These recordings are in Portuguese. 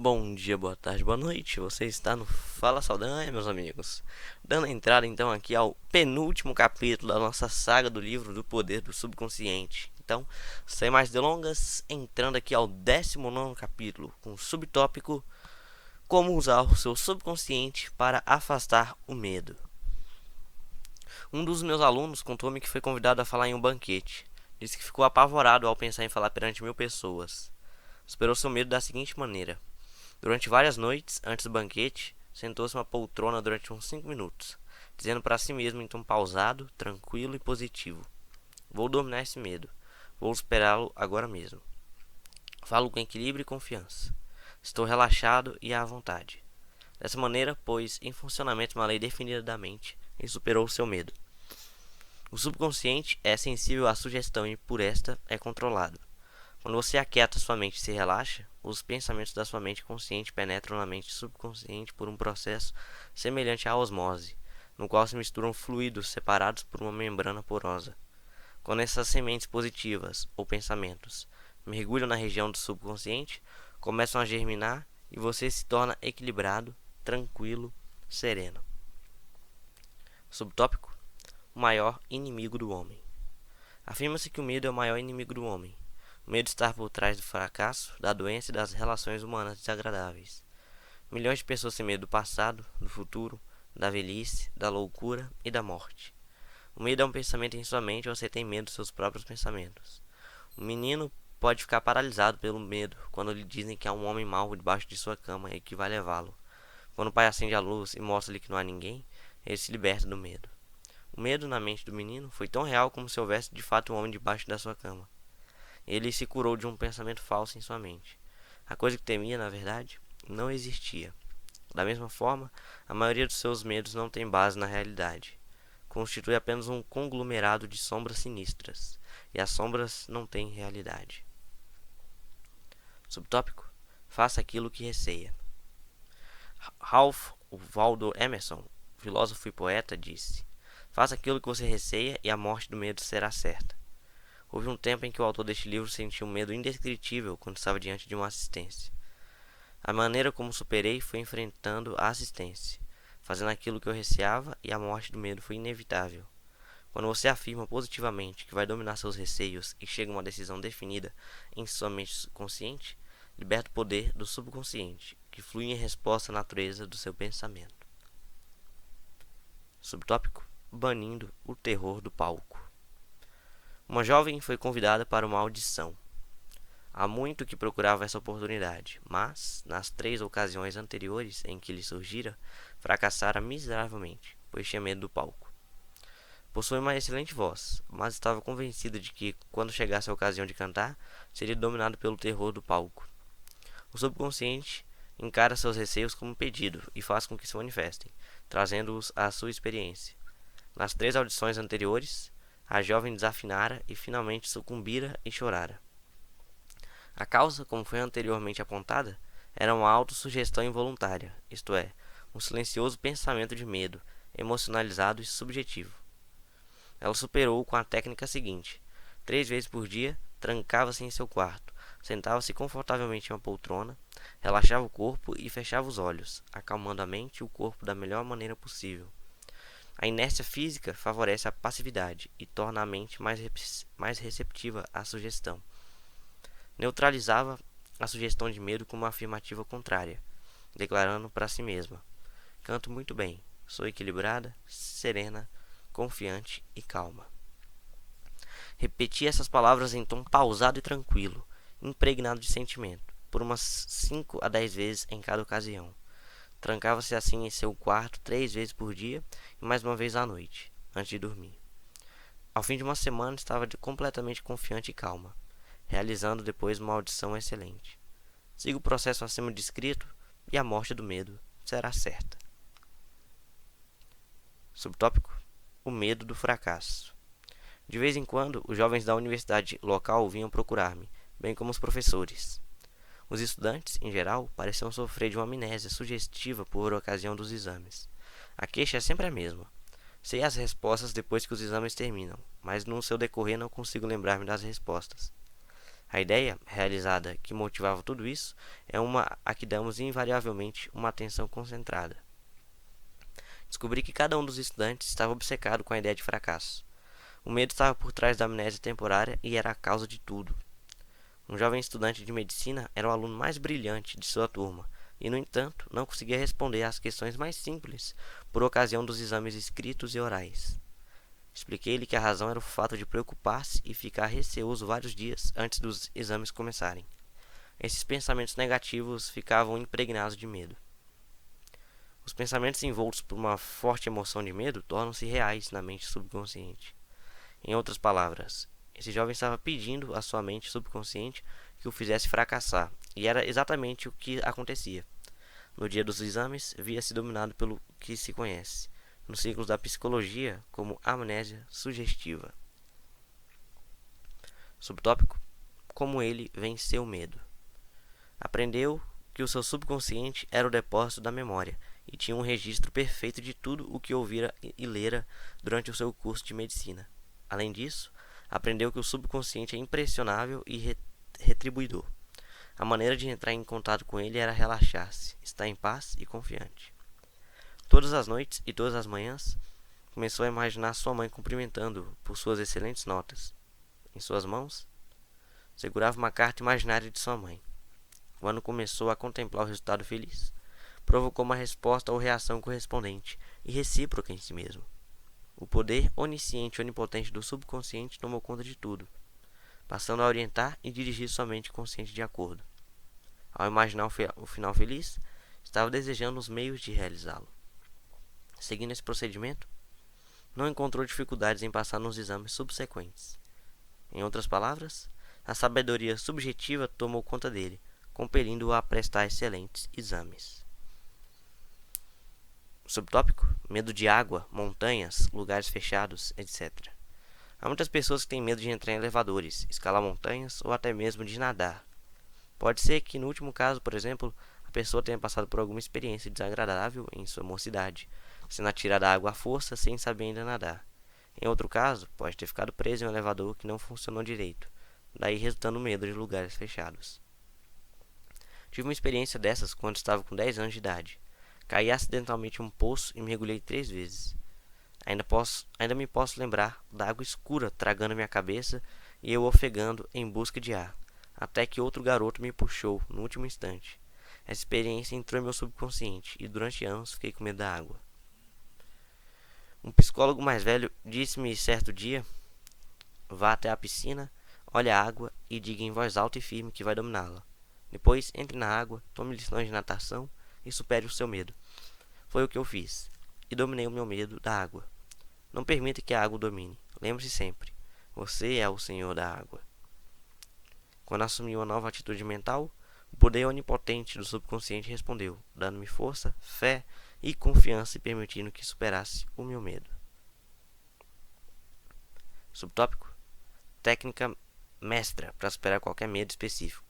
Bom dia, boa tarde, boa noite. Você está no Fala Saldanha, meus amigos. Dando entrada então aqui ao penúltimo capítulo da nossa saga do livro do Poder do Subconsciente. Então, sem mais delongas, entrando aqui ao 19º capítulo, com o subtópico: Como usar o seu subconsciente para afastar o medo. Um dos meus alunos contou-me que foi convidado a falar em um banquete. Disse que ficou apavorado ao pensar em falar perante 1000 pessoas. Superou seu medo da seguinte maneira: durante várias noites, antes do banquete, sentou-se uma poltrona durante uns 5 minutos, dizendo para si mesmo em tom pausado, tranquilo e positivo: vou dominar esse medo. Vou superá-lo agora mesmo. Falo com equilíbrio e confiança. Estou relaxado e à vontade. Dessa maneira, pôs em funcionamento uma lei definida da mente e superou seu medo. O subconsciente é sensível à sugestão e, por esta, é controlado. Quando você aquieta sua mente e se relaxa, os pensamentos da sua mente consciente penetram na mente subconsciente por um processo semelhante à osmose, no qual se misturam fluidos separados por uma membrana porosa. Quando essas sementes positivas, ou pensamentos, mergulham na região do subconsciente, começam a germinar e você se torna equilibrado, tranquilo, sereno. Subtópico: o maior inimigo do homem. Afirma-se que o medo é o maior inimigo do homem. O medo está por trás do fracasso, da doença e das relações humanas desagradáveis. Milhões de pessoas têm medo do passado, do futuro, da velhice, da loucura e da morte. O medo é um pensamento em sua mente e você tem medo dos seus próprios pensamentos. O menino pode ficar paralisado pelo medo quando lhe dizem que há um homem mau debaixo de sua cama e que vai levá-lo. Quando o pai acende a luz e mostra-lhe que não há ninguém, ele se liberta do medo. O medo na mente do menino foi tão real como se houvesse de fato um homem debaixo da sua cama. Ele se curou de um pensamento falso em sua mente. A coisa que temia, na verdade, não existia. Da mesma forma, a maioria dos seus medos não tem base na realidade. Constitui apenas um conglomerado de sombras sinistras, e as sombras não têm realidade. Subtópico: faça aquilo que receia. Ralph Waldo Emerson, filósofo e poeta, disse: faça aquilo que você receia e a morte do medo será certa. Houve um tempo em que o autor deste livro sentiu um medo indescritível quando estava diante de uma assistência. A maneira como superei foi enfrentando a assistência, fazendo aquilo que eu receava, e a morte do medo foi inevitável. Quando você afirma positivamente que vai dominar seus receios e chega a uma decisão definida em sua mente consciente, liberta o poder do subconsciente, que flui em resposta à natureza do seu pensamento. Subtópico: banindo o terror do palco. Uma jovem foi convidada para uma audição. Há muito que procurava essa oportunidade, mas, nas 3 ocasiões anteriores em que lhe surgira, fracassara miseravelmente, pois tinha medo do palco. Possui uma excelente voz, mas estava convencida de que, quando chegasse a ocasião de cantar, seria dominado pelo terror do palco. O subconsciente encara seus receios como um pedido e faz com que se manifestem, trazendo-os à sua experiência. Nas 3 audições anteriores, a jovem desafinara e finalmente sucumbira e chorara. A causa, como foi anteriormente apontada, era uma autossugestão involuntária, isto é, um silencioso pensamento de medo, emocionalizado e subjetivo. Ela superou com a técnica seguinte: 3 vezes por dia, trancava-se em seu quarto, sentava-se confortavelmente em uma poltrona, relaxava o corpo e fechava os olhos, acalmando a mente e o corpo da melhor maneira possível. A inércia física favorece a passividade e torna a mente mais receptiva à sugestão. Neutralizava a sugestão de medo com uma afirmativa contrária, declarando para si mesma: canto muito bem, sou equilibrada, serena, confiante e calma. Repetia essas palavras em tom pausado e tranquilo, impregnado de sentimento, por umas 5 a 10 vezes em cada ocasião. Trancava-se assim em seu quarto 3 vezes por dia e mais uma vez à noite, antes de dormir. Ao fim de uma semana estava completamente confiante e calma, realizando depois uma audição excelente. Siga o processo acima descrito e a morte do medo será certa. Subtópico: o medo do fracasso. De vez em quando, os jovens da universidade local vinham procurar-me, bem como os professores. Os estudantes, em geral, pareciam sofrer de uma amnésia sugestiva por ocasião dos exames. A queixa é sempre a mesma: sei as respostas depois que os exames terminam, mas no seu decorrer não consigo lembrar-me das respostas. A ideia realizada que motivava tudo isso é uma a que damos invariavelmente uma atenção concentrada. Descobri que cada um dos estudantes estava obcecado com a ideia de fracasso. O medo estava por trás da amnésia temporária e era a causa de tudo. Um jovem estudante de medicina era o aluno mais brilhante de sua turma e, no entanto, não conseguia responder às questões mais simples por ocasião dos exames escritos e orais. Expliquei-lhe que a razão era o fato de preocupar-se e ficar receoso vários dias antes dos exames começarem. Esses pensamentos negativos ficavam impregnados de medo. Os pensamentos envoltos por uma forte emoção de medo tornam-se reais na mente subconsciente. Em outras palavras, esse jovem estava pedindo à sua mente subconsciente que o fizesse fracassar, e era exatamente o que acontecia. No dia dos exames, via-se dominado pelo que se conhece, nos ciclos da psicologia, como amnésia sugestiva. Subtópico: como ele venceu o medo. Aprendeu que o seu subconsciente era o depósito da memória e tinha um registro perfeito de tudo o que ouvira e lera durante o seu curso de medicina. Além disso, aprendeu que o subconsciente é impressionável e retribuidor. A maneira de entrar em contato com ele era relaxar-se, estar em paz e confiante. Todas as noites e todas as manhãs, começou a imaginar sua mãe cumprimentando-o por suas excelentes notas. Em suas mãos, segurava uma carta imaginária de sua mãe. Quando começou a contemplar o resultado feliz, provocou uma resposta ou reação correspondente e recíproca em si mesmo. O poder onisciente e onipotente do subconsciente tomou conta de tudo, passando a orientar e dirigir sua mente consciente de acordo. Ao imaginar o final feliz, estava desejando os meios de realizá-lo. Seguindo esse procedimento, não encontrou dificuldades em passar nos exames subsequentes. Em outras palavras, a sabedoria subjetiva tomou conta dele, compelindo-o a prestar excelentes exames. Subtópico: medo de água, montanhas, lugares fechados, etc. Há muitas pessoas que têm medo de entrar em elevadores, escalar montanhas ou até mesmo de nadar. Pode ser que, no último caso, por exemplo, a pessoa tenha passado por alguma experiência desagradável em sua mocidade, sendo atirada à água à força sem saber ainda nadar. Em outro caso, pode ter ficado preso em um elevador que não funcionou direito, daí resultando medo de lugares fechados. Tive uma experiência dessas quando estava com 10 anos de idade. Caí acidentalmente em um poço e mergulhei 3 vezes. Ainda me posso lembrar da água escura tragando minha cabeça e eu ofegando em busca de ar, até que outro garoto me puxou no último instante. Essa experiência entrou em meu subconsciente e durante anos fiquei com medo da água. Um psicólogo mais velho disse-me certo dia: vá até a piscina, olhe a água e diga em voz alta e firme que vai dominá-la. Depois, entre na água, tome lições de natação e supere o seu medo. Foi o que eu fiz, e dominei o meu medo da água. Não permita que a água o domine. Lembre-se sempre, você é o senhor da água. Quando assumi uma nova atitude mental, o poder onipotente do subconsciente respondeu, dando-me força, fé e confiança e permitindo que superasse o meu medo. Subtópico: técnica mestra para superar qualquer medo específico.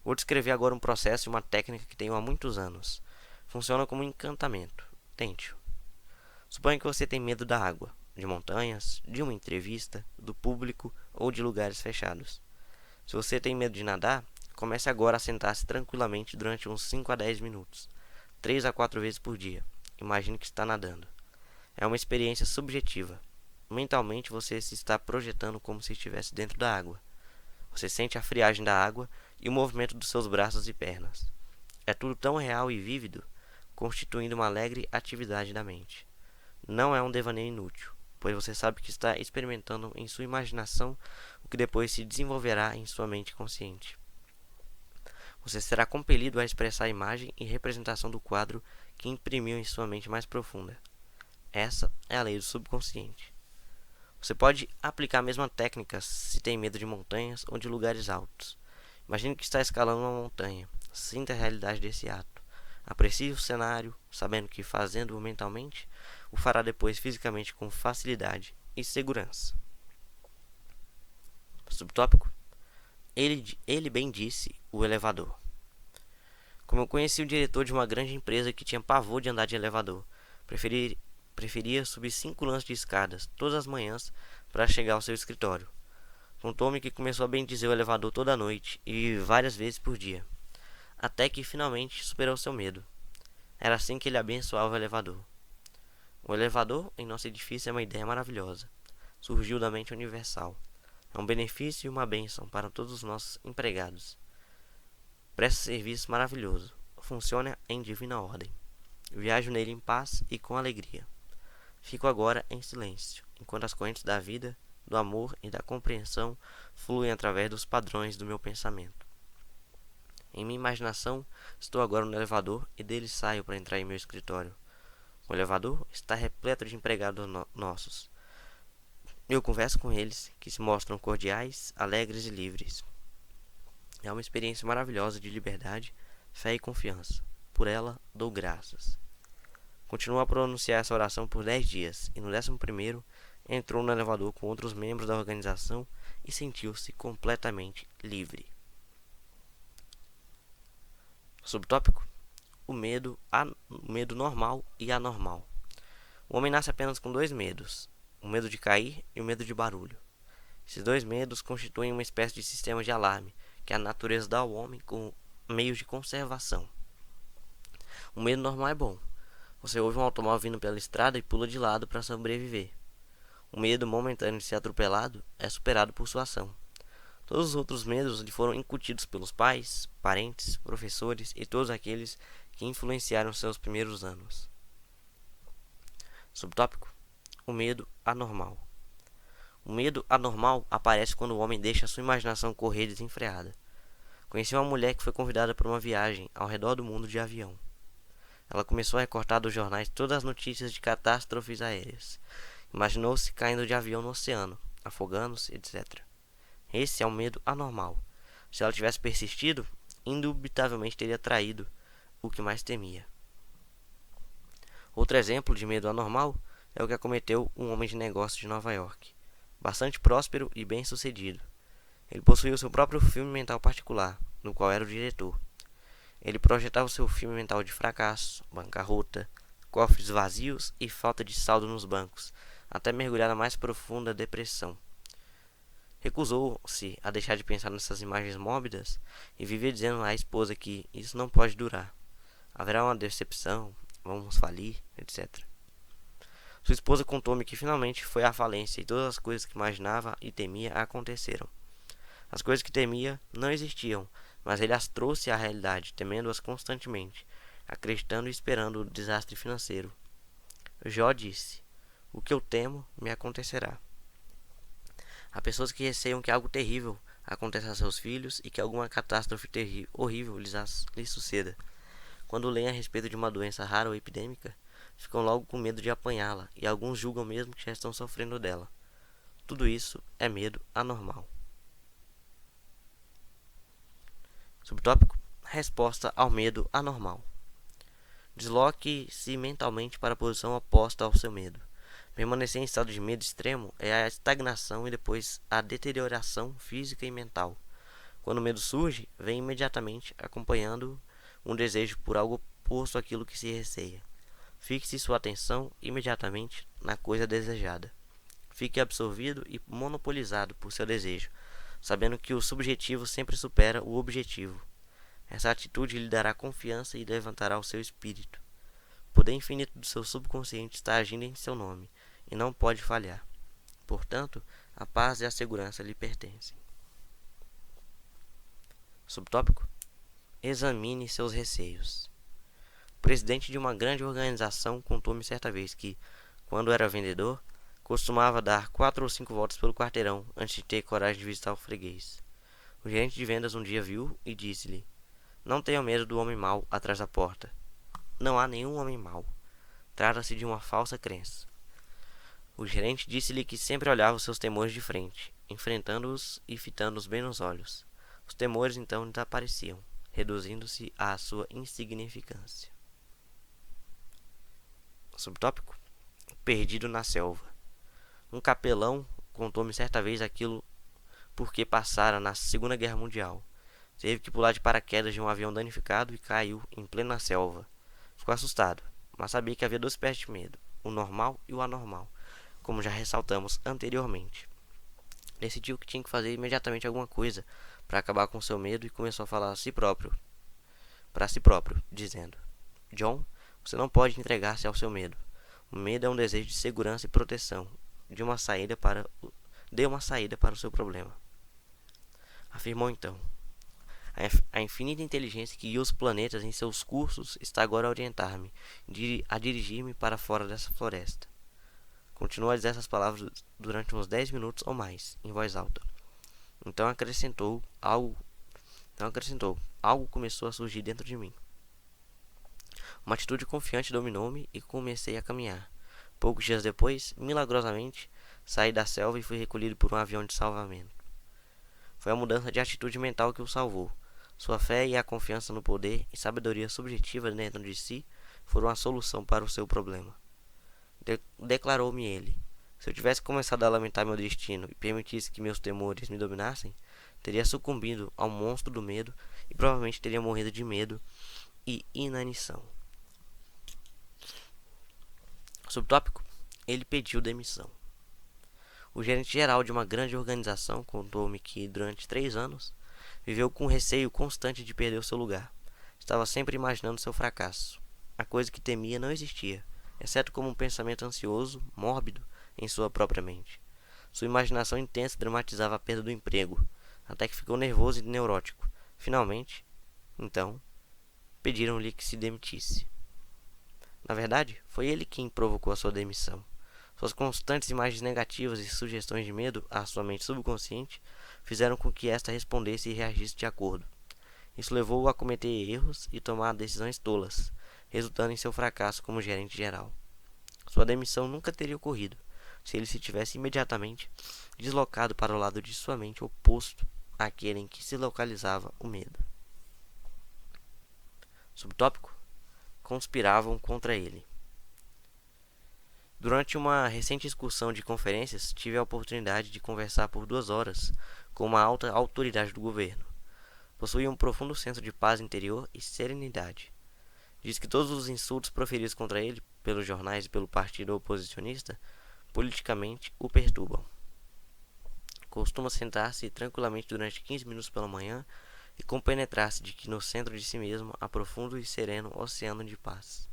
Vou descrever agora um processo e uma técnica que tenho há muitos anos. Funciona como um encantamento. Tente-o. Suponha que você tem medo da água, de montanhas, de uma entrevista, do público ou de lugares fechados. Se você tem medo de nadar, comece agora a sentar-se tranquilamente durante uns 5 a 10 minutos, 3 a 4 vezes por dia. Imagine que está nadando. É uma experiência subjetiva. Mentalmente você se está projetando como se estivesse dentro da água. Você sente a friagem da água e o movimento dos seus braços e pernas. É tudo tão real e vívido, constituindo uma alegre atividade da mente. Não é um devaneio inútil, pois você sabe que está experimentando em sua imaginação o que depois se desenvolverá em sua mente consciente. Você será compelido a expressar a imagem e representação do quadro que imprimiu em sua mente mais profunda. Essa é a lei do subconsciente. Você pode aplicar a mesma técnica se tem medo de montanhas ou de lugares altos. Imagine que está escalando uma montanha. Sinta a realidade desse ato. Aprecie o cenário, sabendo que fazendo-o mentalmente, o fará depois fisicamente com facilidade e segurança. Subtópico: ele bem disse, o elevador. Como eu conheci o diretor de uma grande empresa que tinha pavor de andar de elevador, preferia subir 5 lances de escadas todas as manhãs para chegar ao seu escritório. Contou-me que começou a bendizer o elevador toda noite e várias vezes por dia, até que finalmente superou seu medo. Era assim que ele abençoava o elevador. O elevador em nosso edifício é uma ideia maravilhosa. Surgiu da mente universal. É um benefício e uma bênção para todos os nossos empregados. Presta serviço maravilhoso. Funciona em divina ordem. Viajo nele em paz e com alegria. Fico agora em silêncio, enquanto as correntes da vida, do amor e da compreensão fluem através dos padrões do meu pensamento. Em minha imaginação, estou agora no elevador e dele saio para entrar em meu escritório. O elevador está repleto de empregados nossos. Eu converso com eles, que se mostram cordiais, alegres e livres. É uma experiência maravilhosa de liberdade, fé e confiança. Por ela, dou graças. Continuou a pronunciar essa oração por 10 dias, e no 11º, entrou no elevador com outros membros da organização e sentiu-se completamente livre. Subtópico: o medo normal e anormal. O homem nasce apenas com dois medos: o medo de cair e o medo de barulho. Esses dois medos constituem uma espécie de sistema de alarme que a natureza dá ao homem como meio de conservação. O medo normal é bom. Você ouve um automóvel vindo pela estrada e pula de lado para sobreviver. O medo momentâneo de ser atropelado é superado por sua ação. Todos os outros medos lhe foram incutidos pelos pais, parentes, professores e todos aqueles que influenciaram seus primeiros anos. Subtópico: o medo anormal. O medo anormal aparece quando o homem deixa sua imaginação correr desenfreada. Conheci uma mulher que foi convidada para uma viagem ao redor do mundo de avião. Ela começou a recortar dos jornais todas as notícias de catástrofes aéreas. Imaginou-se caindo de avião no oceano, afogando-se, etc. Esse é um medo anormal. Se ela tivesse persistido, indubitavelmente teria traído o que mais temia. Outro exemplo de medo anormal é o que acometeu um homem de negócios de Nova York, bastante próspero e bem-sucedido. Ele possuía o seu próprio filme mental particular, no qual era o diretor. Ele projetava o seu filme mental de fracasso, bancarrota, cofres vazios e falta de saldo nos bancos, até mergulhar na mais profunda depressão. Recusou-se a deixar de pensar nessas imagens mórbidas e vivia dizendo à esposa que isso não pode durar. Haverá uma decepção, vamos falir, etc. Sua esposa contou-me que finalmente foi à falência e todas as coisas que imaginava e temia aconteceram. As coisas que temia não existiam, mas ele as trouxe à realidade, temendo-as constantemente, acreditando e esperando o desastre financeiro. Jó disse: o que eu temo me acontecerá. Há pessoas que receiam que algo terrível aconteça a seus filhos e que alguma catástrofe horrível lhes suceda. Quando leem a respeito de uma doença rara ou epidêmica, ficam logo com medo de apanhá-la e alguns julgam mesmo que já estão sofrendo dela. Tudo isso é medo anormal. Subtópico: resposta ao medo anormal. Desloque-se mentalmente para a posição oposta ao seu medo. Permanecer em estado de medo extremo é a estagnação e depois a deterioração física e mental. Quando o medo surge, vem imediatamente acompanhando um desejo por algo oposto àquilo que se receia. Fixe sua atenção imediatamente na coisa desejada. Fique absorvido e monopolizado por seu desejo, sabendo que o subjetivo sempre supera o objetivo. Essa atitude lhe dará confiança e levantará o seu espírito. O poder infinito do seu subconsciente está agindo em seu nome e não pode falhar. Portanto, a paz e a segurança lhe pertencem. Subtópico: examine seus receios. O presidente de uma grande organização contou-me certa vez que, quando era vendedor, costumava dar 4 ou 5 voltas pelo quarteirão antes de ter coragem de visitar o freguês. O gerente de vendas um dia viu e disse-lhe: não tenha medo do homem mau atrás da porta. Não há nenhum homem mau. Trata-se de uma falsa crença. O gerente disse-lhe que sempre olhava os seus temores de frente, enfrentando-os e fitando-os bem nos olhos. Os temores então desapareciam, reduzindo-se à sua insignificância. Subtópico: perdido na selva. Um capelão contou-me certa vez aquilo porque passara na Segunda Guerra Mundial. Teve que pular de paraquedas de um avião danificado e caiu em plena selva. Ficou assustado, mas sabia que havia duas espécies de medo: o normal e o anormal, como já ressaltamos anteriormente. decidiu que tinha que fazer imediatamente alguma coisa para acabar com seu medo e começou a falar para si próprio, dizendo: John, você não pode entregar-se ao seu medo. O medo é um desejo de segurança e proteção. De uma saída para, dê uma saída para o seu problema. Afirmou então: a infinita inteligência que guia os planetas em seus cursos está agora a orientar-me, a dirigir-me para fora dessa floresta. Continuou a dizer essas palavras durante uns 10 minutos ou mais, em voz alta. Então acrescentou: algo começou a surgir dentro de mim. Uma atitude confiante dominou-me e comecei a caminhar. Poucos dias depois, milagrosamente, saí da selva e fui recolhido por um avião de salvamento. Foi a mudança de atitude mental que o salvou. Sua fé e a confiança no poder e sabedoria subjetiva dentro de si foram a solução para o seu problema. Declarou-me ele: se eu tivesse começado a lamentar meu destino e permitisse que meus temores me dominassem, teria sucumbido ao monstro do medo e provavelmente teria morrido de medo e inanição. Subtópico: ele pediu demissão. O gerente geral de uma grande organização contou-me que, durante 3 anos, viveu com receio constante de perder o seu lugar. Estava sempre imaginando seu fracasso. A coisa que temia não existia, exceto como um pensamento ansioso, mórbido, em sua própria mente. Sua imaginação intensa dramatizava a perda do emprego, até que ficou nervoso e neurótico. Finalmente, então, pediram-lhe que se demitisse. Na verdade, foi ele quem provocou a sua demissão. Suas constantes imagens negativas e sugestões de medo à sua mente subconsciente fizeram com que esta respondesse e reagisse de acordo. Isso levou-o a cometer erros e tomar decisões tolas, resultando em seu fracasso como gerente geral. Sua demissão nunca teria ocorrido se ele se tivesse imediatamente deslocado para o lado de sua mente oposto àquele em que se localizava o medo. Subtópico: conspiravam contra ele. Durante uma recente excursão de conferências, tive a oportunidade de conversar por 2 horas com uma alta autoridade do governo. Possuía um profundo senso de paz interior e serenidade. Diz que todos os insultos proferidos contra ele pelos jornais e pelo partido oposicionista politicamente o perturbam. Costuma sentar-se tranquilamente durante 15 minutos pela manhã e compenetrar-se de que no centro de si mesmo há profundo e sereno oceano de paz.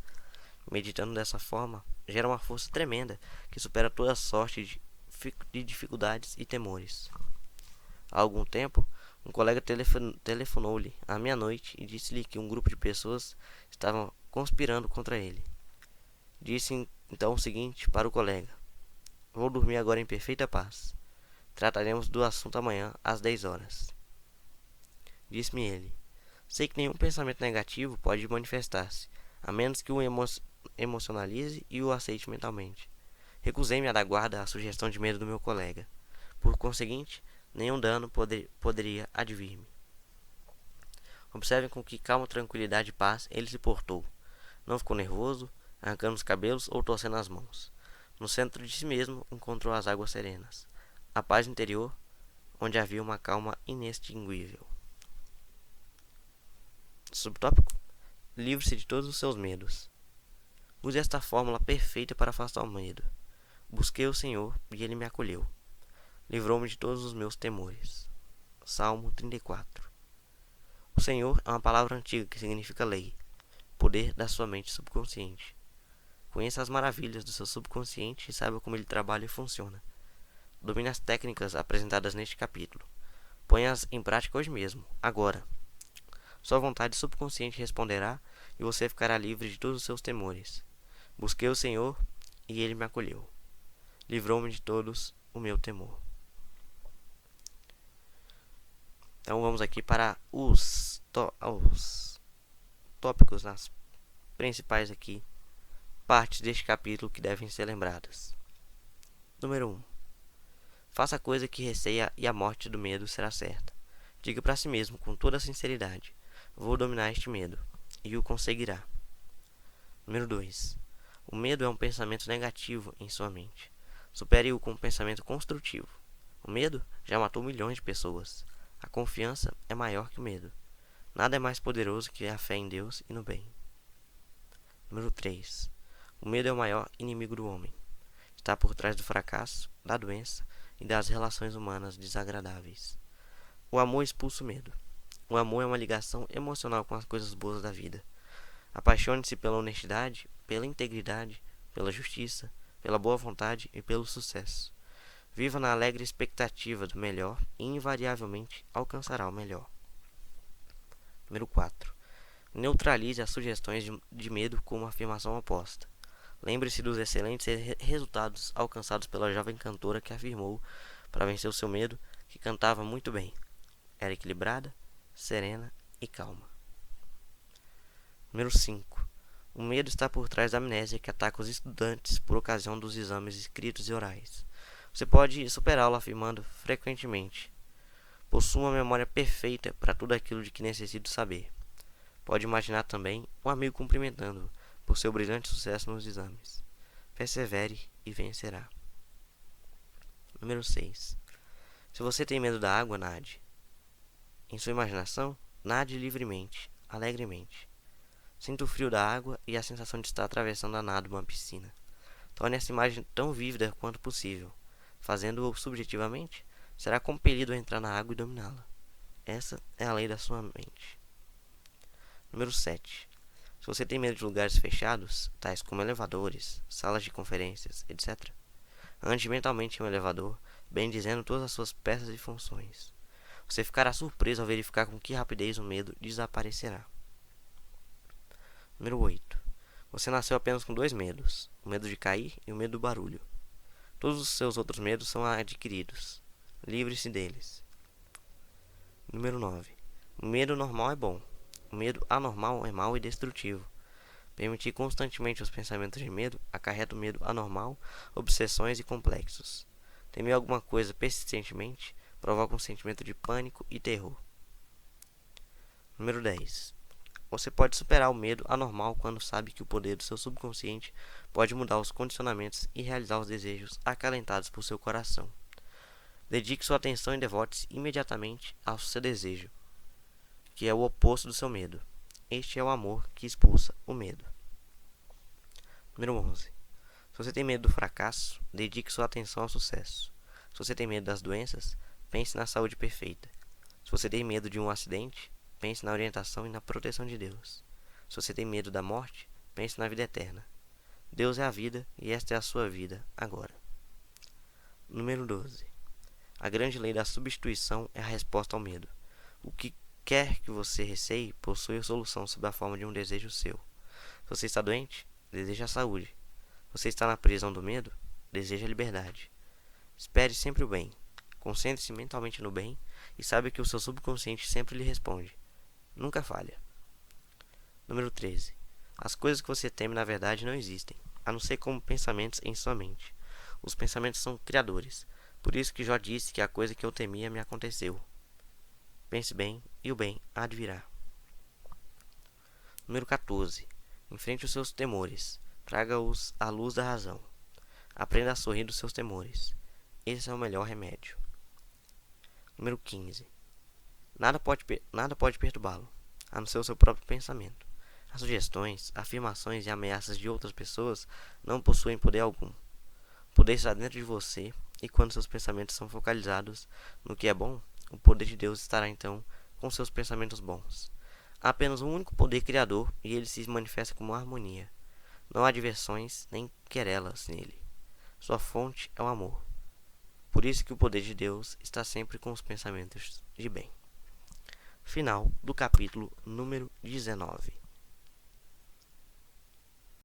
Meditando dessa forma, gera uma força tremenda que supera toda sorte de dificuldades e temores. Há algum tempo, um colega telefonou-lhe à meia-noite e disse-lhe que um grupo de pessoas estavam conspirando contra ele. Disse então o seguinte para o colega: vou dormir agora em perfeita paz. Trataremos do assunto amanhã às 10 horas. Disse-me ele: sei que nenhum pensamento negativo pode manifestar-se, a menos que o emocionalize e o aceite mentalmente. Recusei-me a dar guarda à sugestão de medo do meu colega. Por conseguinte, nenhum dano poderia advir-me. Observem com que calma, tranquilidade e paz ele se portou. Não ficou nervoso, arrancando os cabelos ou torcendo as mãos. No centro de si mesmo encontrou as águas serenas, a paz interior, onde havia uma calma inextinguível. Subtópico: livre-se de todos os seus medos. Use esta fórmula perfeita para afastar o medo. Busquei o Senhor e Ele me acolheu. Livrou-me de todos os meus temores. Salmo 34. O Senhor é uma palavra antiga que significa lei, poder da sua mente subconsciente. Conheça as maravilhas do seu subconsciente e saiba como ele trabalha e funciona. Domine as técnicas apresentadas neste capítulo. Ponha-as em prática hoje mesmo, agora. Sua vontade subconsciente responderá e você ficará livre de todos os seus temores. Busquei o Senhor e Ele me acolheu. Livrou-me de todos o meu temor. Então vamos aqui para os tópicos, nas principais aqui partes deste capítulo que devem ser lembradas. Número 1. Faça a coisa que receia e a morte do medo será certa. Diga para si mesmo com toda a sinceridade: vou dominar este medo, e o conseguirá. Número 2. O medo é um pensamento negativo em sua mente. Supere-o com um pensamento construtivo. O medo já matou milhões de pessoas. A confiança é maior que o medo. Nada é mais poderoso que a fé em Deus e no bem. Número 3. O medo é o maior inimigo do homem. Está por trás do fracasso, da doença e das relações humanas desagradáveis. O amor expulsa o medo. O amor é uma ligação emocional com as coisas boas da vida. Apaixone-se pela honestidade, pela integridade, pela justiça, pela boa vontade e pelo sucesso. Viva na alegre expectativa do melhor e invariavelmente alcançará o melhor. Número 4. Neutralize as sugestões de medo com uma afirmação oposta. Lembre-se dos excelentes resultados alcançados pela jovem cantora que afirmou, para vencer o seu medo, que cantava muito bem. Era equilibrada, serena e calma. Número 5. O medo está por trás da amnésia que ataca os estudantes por ocasião dos exames escritos e orais. Você pode superá-lo afirmando frequentemente: possuo uma memória perfeita para tudo aquilo de que necessito saber. Pode imaginar também um amigo cumprimentando-o por seu brilhante sucesso nos exames. Persevere e vencerá. Número 6. Se você tem medo da água, nade. Em sua imaginação, nade livremente, alegremente. Sinta o frio da água e a sensação de estar atravessando a nado uma piscina. Torne essa imagem tão vívida quanto possível. Fazendo-o subjetivamente, será compelido a entrar na água e dominá-la. Essa é a lei da sua mente. Número 7. Se você tem medo de lugares fechados, tais como elevadores, salas de conferências, etc., ande mentalmente em um elevador, bendizendo todas as suas peças e funções. Você ficará surpreso ao verificar com que rapidez o medo desaparecerá. Número 8. Você nasceu apenas com dois medos: o medo de cair e o medo do barulho. Todos os seus outros medos são adquiridos. Livre-se deles. Número 9. O medo normal é bom. O medo anormal é mau e destrutivo. Permitir constantemente os pensamentos de medo acarreta o medo anormal, obsessões e complexos. Temer alguma coisa persistentemente provoca um sentimento de pânico e terror. Número 10. Você pode superar o medo anormal quando sabe que o poder do seu subconsciente pode mudar os condicionamentos e realizar os desejos acalentados por seu coração. Dedique sua atenção e devote-se imediatamente ao seu desejo, que é o oposto do seu medo. Este é o amor que expulsa o medo. Número 11. Se você tem medo do fracasso, dedique sua atenção ao sucesso. Se você tem medo das doenças, pense na saúde perfeita. Se você tem medo de um acidente, pense na orientação e na proteção de Deus. Se você tem medo da morte, pense na vida eterna. Deus é a vida e esta é a sua vida agora. Número 12. A grande lei da substituição é a resposta ao medo. O que quer que você receie possui a solução sob a forma de um desejo seu. Se você está doente, deseja a saúde. Se você está na prisão do medo, deseja a liberdade. Espere sempre o bem. Concentre-se mentalmente no bem e saiba que o seu subconsciente sempre lhe responde. Nunca falha. Número 13. As coisas que você teme na verdade não existem, a não ser como pensamentos em sua mente. Os pensamentos são criadores. Por isso que Jó disse que a coisa que eu temia me aconteceu. Pense bem e o bem há de virá. Número 14. Enfrente os seus temores. Traga-os à luz da razão. Aprenda a sorrir dos seus temores. Esse é o melhor remédio. Número 15. Nada pode perturbá-lo, a não ser o seu próprio pensamento. As sugestões, afirmações e ameaças de outras pessoas não possuem poder algum. O poder está dentro de você, e quando seus pensamentos são focalizados no que é bom, o poder de Deus estará então com seus pensamentos bons. Há apenas um único poder criador e ele se manifesta como harmonia. Não há diversões nem querelas nele. Sua fonte é o amor. Por isso que o poder de Deus está sempre com os pensamentos de bem. Final do capítulo número 19.